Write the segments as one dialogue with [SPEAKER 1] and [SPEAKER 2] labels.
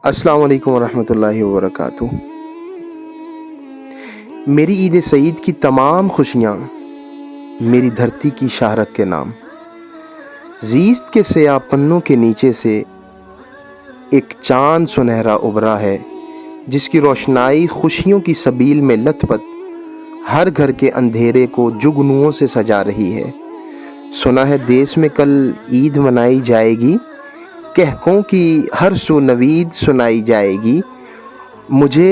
[SPEAKER 1] अस्सलाम वालेकुम वरहमतुल्लाहि वबरकातुह। मेरी ईद सईद की तमाम खुशियाँ मेरी धरती की शाहरग के नाम। ज़ीस्त के सयाह पन्नों के नीचे से एक चाँद सुनहरा उभरा है, जिसकी रोशनाई खुशियों की सबील में लथपथ हर घर के अंधेरे को जुगनुओं से सजा रही है। सुना है देश में कल ईद मनाई जाएगी, कहकों की हर सू नवीद सुनाई जाएगी। मुझे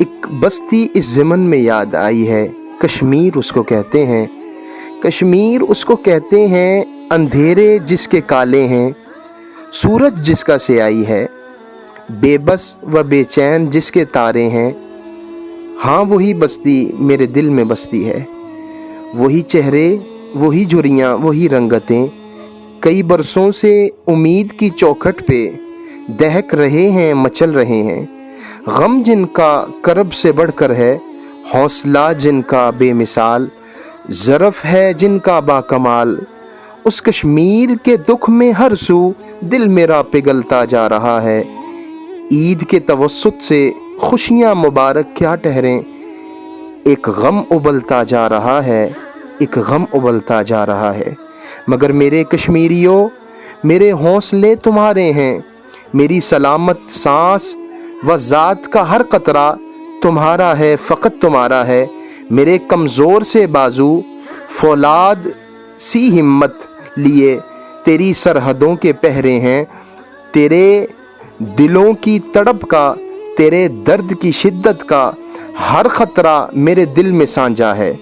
[SPEAKER 1] एक बस्ती इस ज़मन में याद आई है, कश्मीर उसको कहते हैं। कश्मीर उसको कहते हैं, अंधेरे जिसके काले हैं, सूरज जिसका स्याही है, बेबस व बेचैन जिसके तारे हैं। हाँ, वही बस्ती मेरे दिल में बसती है। वही चेहरे, वही झुर्रियाँ, वही रंगतें, कई बरसों से उम्मीद की चौखट पे दहक रहे हैं, मचल रहे हैं। गम जिनका करब से बढ़कर है, हौसला जिनका बेमिसाल, ज़रफ़ है जिनका बाकमाल। उस कश्मीर के दुख में हर सू दिल मेरा पिघलता जा रहा है। ईद के तवस्सुत से खुशियाँ मुबारक क्या ठहरें, एक गम उबलता जा रहा है, एक गम उबलता जा रहा है। मगर मेरे कश्मीरियों, मेरे हौसले तुम्हारे हैं, मेरी सलामत सांस व ज़ात का हर कतरा तुम्हारा है, फ़कत तुम्हारा है। मेरे कमज़ोर से बाजू, फौलाद सी हिम्मत लिए तेरी सरहदों के पहरे हैं। तेरे दिलों की तड़प का, तेरे दर्द की शिद्दत का हर ख़तरा मेरे दिल में साँझा है।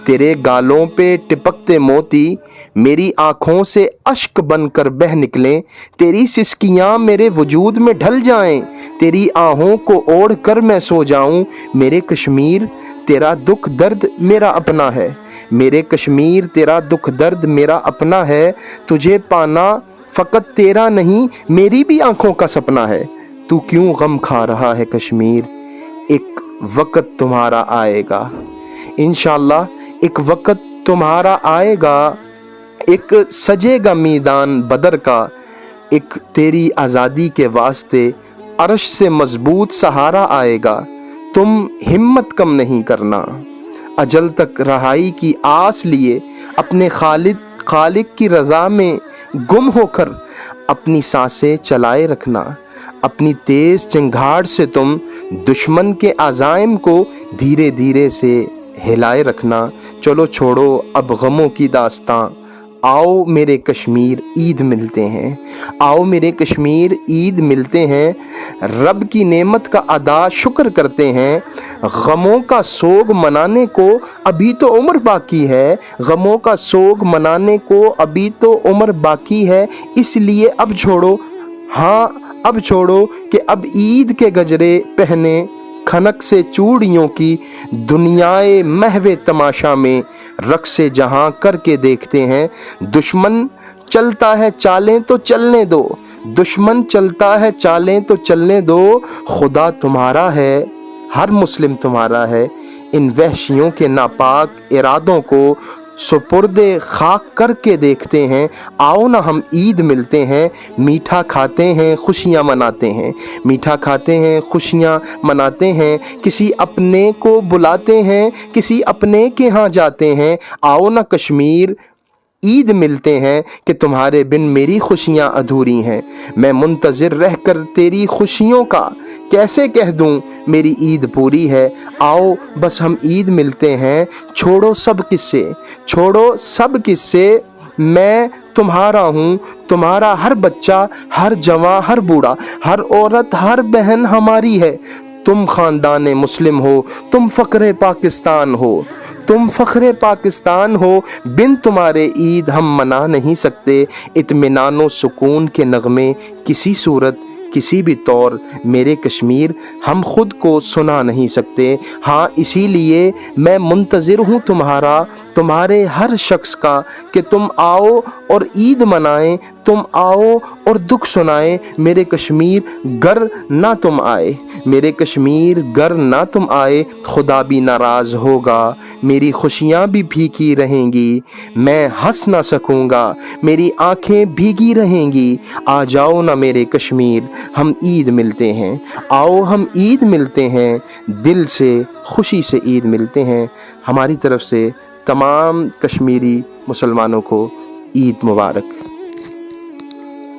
[SPEAKER 1] तेरे गालों पे टिपकते मोती मेरी आँखों से अश्क बनकर बह निकलें। तेरी सिसकियाँ मेरे वजूद में ढल जाएं, तेरी आहों को ओढ़ कर मैं सो जाऊं। मेरे कश्मीर, तेरा दुख दर्द मेरा अपना है। मेरे कश्मीर, तेरा दुख दर्द मेरा अपना है। तुझे पाना फ़कत तेरा नहीं, मेरी भी आँखों का सपना है। तू क्यों गम खा रहा है कश्मीर, एक वक़्त तुम्हारा आएगा। इंशाअल्लाह एक वक़्त तुम्हारा आएगा, एक सजेगा मैदान बदर का, एक तेरी आज़ादी के वास्ते अर्श से मजबूत सहारा आएगा। तुम हिम्मत कम नहीं करना, अजल तक रहाई की आस लिए अपने खालिक की रज़ा में गुम होकर अपनी सांसें चलाए रखना। अपनी तेज़ चिंगाड़ से तुम दुश्मन के अज़ाइम को धीरे धीरे से हिलाए रखना। चलो छोड़ो अब गमों की दास्तां, आओ मेरे कश्मीर ईद मिलते हैं। आओ मेरे कश्मीर ईद मिलते हैं, रब की नेमत का अदा शुक्र करते हैं। गमों का सोग मनाने को अभी तो उम्र बाकी है, गमों का सोग मनाने को अभी तो उम्र बाकी है। इसलिए अब छोड़ो, हाँ अब छोड़ो कि अब ईद के गजरे पहने, खनक से चूड़ियों की दुनियाए महवे तमाशा में रक़्स जहां करके देखते हैं। दुश्मन चलता है चालें तो चलने दो, दुश्मन चलता है चालें तो चलने दो। खुदा तुम्हारा है, हर मुस्लिम तुम्हारा है। इन वहशियों के नापाक इरादों को सुपुर्दे खाक करके देखते हैं। आओ ना हम ईद मिलते हैं, मीठा खाते हैं, खुशियाँ मनाते हैं। मीठा खाते हैं, खुशियाँ मनाते हैं। किसी अपने को बुलाते हैं, किसी अपने के यहाँ जाते हैं। आओ ना कश्मीर ईद मिलते हैं कि तुम्हारे बिन मेरी खुशियाँ अधूरी हैं। मैं मुंतज़िर रहकर तेरी खुशियों का कैसे कह दूँ मेरी ईद पूरी है। आओ बस हम ईद मिलते हैं, छोड़ो सब किस्से, छोड़ो सब किस्से। मैं तुम्हारा हूँ, तुम्हारा हर बच्चा, हर जवान, हर बूढ़ा, हर औरत, हर बहन हमारी है। तुम ख़ानदान मुस्लिम हो, तुम फ़ख्र पाकिस्तान हो, तुम फ़ख्र पाकिस्तान हो। बिन तुम्हारे ईद हम मना नहीं सकते। इत्मीनान व सुकून के नगमे किसी सूरत, किसी भी तौर मेरे कश्मीर हम खुद को सुना नहीं सकते। हाँ, इसीलिए मैं मुंतज़िर हूँ तुम्हारा, तुम्हारे हर शख्स का कि तुम आओ और ईद मनाएं, तुम आओ और दुख सुनाएं। मेरे कश्मीर गर ना तुम आए, मेरे कश्मीर गर ना तुम आए, खुदा भी नाराज़ होगा, मेरी खुशियाँ भी फीकी रहेंगी। मैं हंस ना सकूँगा, मेरी आँखें भीगी रहेंगी। आ जाओ ना मेरे कश्मीर, ہم عید ملتے ہیں، آؤ ہم عید ملتے ہیں، دل سے خوشی سے عید ملتے ہیں۔ ہماری طرف سے تمام کشمیری مسلمانوں کو عید مبارک۔